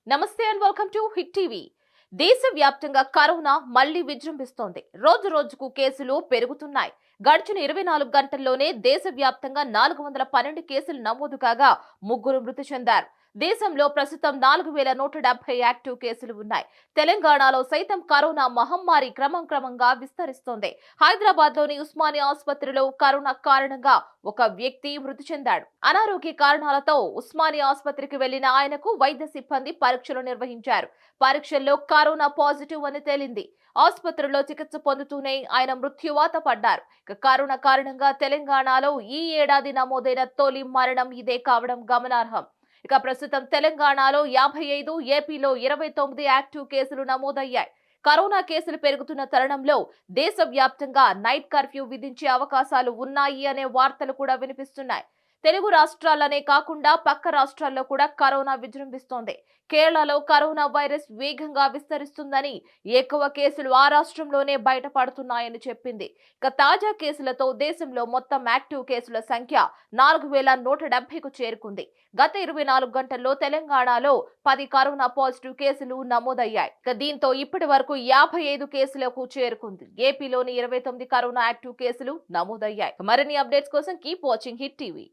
నమస్తే and welcome to hit TV. దేశవ్యాప్తంగా corona మళ్లీ విజృంభిస్తోంది. రోజు రోజుకు కేసులు పెరుగుతున్నాయి. గడిచిన 24 గంటల్లోనే దేశవ్యాప్తంగా 412 కేసులు నమోదు కాగా ముగ్గురు మృతి చెందారు. దేశంలో ప్రస్తుతం 4170 యాక్టివ్ కేసులు ఉన్నాయి. తెలంగాణలో సైతం కరోనా మహమ్మారి క్రమంగా విస్తరిస్తోంది. హైదరాబాద్ లోని ఉస్మానియా ఆసుపత్రిలో కరోనా కారణంగా ఒక వ్యక్తి మృతి చెందాడు. అనారోగ్య కారణాలతో ఉస్మానియా ఆసుపత్రికి వెళ్లిన ఆయనకు వైద్య సిబ్బంది పరీక్షలు నిర్వహించారు. పరీక్షల్లో కరోనా పాజిటివ్ అని తేలింది. ఆసుపత్రిలో చికిత్స పొందుతూనే ఆయన మృత్యువాత పడ్డారు. కరోనా కారణంగా తెలంగాణలో ఈ ఏడాది నమోదైన తొలి మరణం ఇదే కావడం గమనార్హం. ప్రస్తుతం తెలంగాణలో 55, ఏపీలో 29 యాక్టివ్ కేసులు నమోదయ్యాయి. కరోనా కేసులు పెరుగుతున్న తరుణంలో దేశవ్యాప్తంగా నైట్ కర్ఫ్యూ విధించే అవకాశాలు ఉన్నాయి అనే వార్తలు కూడా వినిపిస్తున్నాయి. తెలుగు రాష్ట్రాలనే కాకుండా పక్క రాష్ట్రాల్లో కూడా కరోనా విజృంభిస్తోంది. కేరళలో కరోనా వైరస్ వేగంగా విస్తరిస్తుందని, ఎక్కువ కేసులు ఆ రాష్ట్రంలోనే బయటపడుతున్నాయని చెప్పింది. తాజా కేసులతో దేశంలో మొత్తం యాక్టివ్ కేసుల సంఖ్య 4170కు చేరుకుంది. గత 24 గంటల్లో తెలంగాణలో 10 కరోనా పాజిటివ్ కేసులు నమోదయ్యాయి. దీంతో ఇప్పటి వరకు 55 కేసులకు చేరుకుంది. ఏపీలోని 29 కరోనా యాక్టివ్ కేసులు నమోదయ్యాయి. మరిన్ని అప్డేట్స్ కోసం కీప్ వాచింగ్ హిట్ టీవీ.